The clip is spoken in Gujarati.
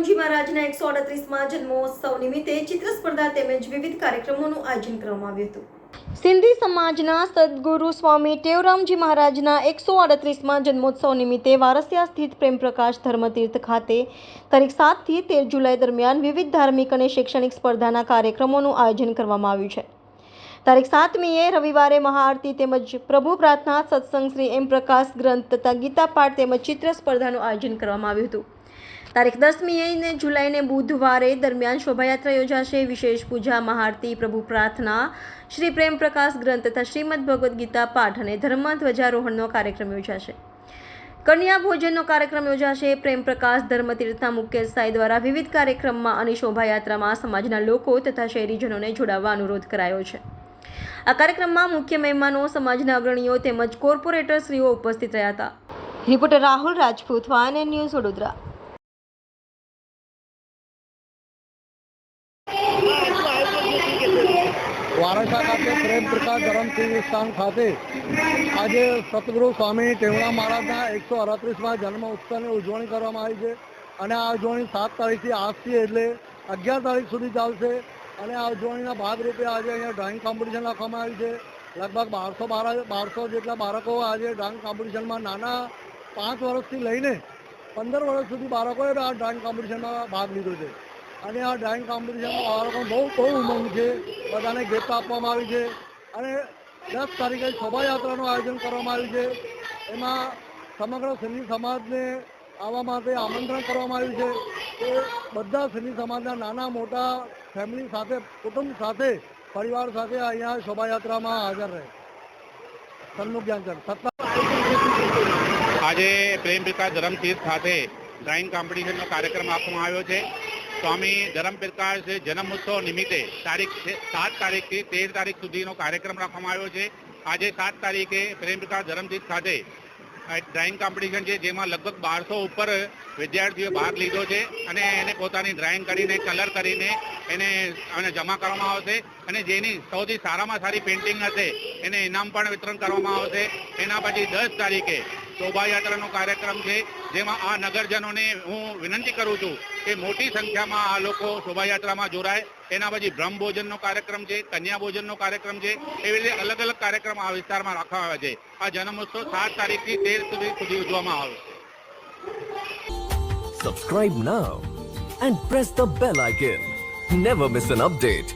ટેવરામજી મહારાજના 138મા જન્મોત્સવ નિમિત્તે ચિત્ર સ્પર્ધા તેમજ વિવિધ કાર્યક્રમોનું આયોજન કરવામાં આવ્યું હતું। સિંધી સમાજના સદગુરુ સ્વામી ટેવરામજી મહારાજના 138મા જન્મોત્સવ નિમિત્તે વારસિયા સ્થિત પ્રેમ પ્રકાશ ધર્મતીર્થ ખાતે તારીખ 7 થી 13 જુલાઈ દરમિયાન વિવિધ ધાર્મિક અને શૈક્ષણિક સ્પર્ધાના કાર્યક્રમોનું આયોજન કરવામાં આવ્યું છે। તારીખ 7મીએ રવિવારે મહાઆરતી તેમજ પ્રભુ પ્રાર્થના સત્સંગ શ્રી એમ પ્રકાશ ગ્રંથ તથા ગીતા પાઠ તેમજ ચિત્ર સ્પર્ધાનું આયોજન કરવામાં આવ્યું હતું। તારીખ 10મી જુલાઈને બુધવારે દરમિયાન શોભાયાત્રા યોજાશે। વિશેષ પૂજા, મહાઆરતી, પ્રભુ પ્રાર્થના, શ્રી પ્રેમ પ્રકાશ ગ્રંથ તથા શ્રીમદ ભગવદ્ ગીતા પાઠ અને ધર્મ ધ્વજારોહણનો કાર્યક્રમ યોજાશે। કન્યા ભોજનનો કાર્યક્રમ યોજાશે। પ્રેમ પ્રકાશ ધર્મતીર્થના મુખ્ય સાઈ દ્વારા વિવિધ કાર્યક્રમમાં અને શોભાયાત્રામાં સમાજના લોકો તથા શહેરીજનોને જોડાવા અનુરોધ કરાયો છે। આ કાર્યક્રમમાં મુખ્ય મહેમાનો, સમાજના અગ્રણીઓ તેમજ કોર્પોરેટરશ્રીઓ ઉપસ્થિત રહ્યા હતા। Reporter Rahul Rajput, One News, Vadodara. વારાસા ખાતે પ્રેમ પ્રકાશ ધરમતીર્થ સ્થાન ખાતે આજે સતગુરુ સ્વામી ટેવરામ મહારાજના 138મા જન્મ ઉત્સવની ઉજવણી કરવામાં આવી છે અને આ ઉજવણી 7 તારીખથી આજથી એટલે 11 તારીખ સુધી ચાલશે અને આ ઉજવણીના ભાગરૂપે આજે અહીંયા ડ્રોઈંગ કોમ્પિટિશન રાખવામાં આવી છે। લગભગ 1200 જેટલા બાળકો આજે ડ્રોઈંગ કોમ્પિટિશનમાં નાના 5 વર્ષથી લઈને 15 વર્ષ સુધી બાળકોએ આ ડ્રોઈંગ કોમ્પિટિશનમાં ભાગ લીધો છે અને આ ડ્રોઈંગ કોમ્પિટિશનમાં બાળકોને બહુ ઉમંગ છે। બધાને ગિફ્ટ આપવામાં આવી છે અને 10 તારીખે શોભાયાત્રાનું આયોજન કરવામાં આવ્યું છે। એમાં સમગ્ર સિંધી સમાજને આવવા માટે આમંત્રણ કરવામાં આવ્યું છે કે બધા સિંધી સમાજના નાના મોટા ફેમિલી સાથે, કુટુંબ સાથે, પરિવાર સાથે અહીંયા શોભાયાત્રામાં હાજર રહે। સન્મુખ જ્ઞાનચંદ આજે પ્રેમ પ્રકાશ ધરમતીર્થ ખાતે ડ્રોઈંગ કોમ્પિટિશનનો કાર્યક્રમ આપવામાં આવ્યો છે। સ્વામી ધરમ પ્રકાશ જન્મોત્સવ નિમિત્તે તારીખ 7 તારીખથી 13 તારીખ સુધીનો કાર્યક્રમ રાખવામાં આવ્યો છે। આજે 7 તારીખે પ્રેમ પ્રકાશ ધરમતીર્થ ખાતે ડ્રોઈંગ કોમ્પિટિશન છે, જેમાં લગભગ 1200 ઉપર વિદ્યાર્થીઓએ ભાગ લીધો છે અને એને પોતાની ડ્રોઈંગ કરીને, કલર કરીને એને જમા કરવામાં આવશે અને જેની સૌથી સારામાં સારી પેઇન્ટિંગ હશે એને ઇનામ પણ વિતરણ કરવામાં આવશે। એના પછી 10 તારીખે શોભાયાત્રાનો કાર્યક્રમ છે, જેમાં આ નગરજનોને હું વિનંતી કરું છું કે મોટી સંખ્યામાં આ લોકો શોભાયાત્રામાં જોડાય। એના પછી બ્રહ્મ ભોજનનો કાર્યક્રમ છે, કન્યા ભોજનનો કાર્યક્રમ છે, એવી રીતે અલગ અલગ કાર્યક્રમ આ વિસ્તારમાં રાખવામાં આવે છે। આ જન્મોત્સવ 7 તારીખથી 13 સુધી ઉજવવામાં આવશે। Subscribe now and press the bell icon. Never miss an update.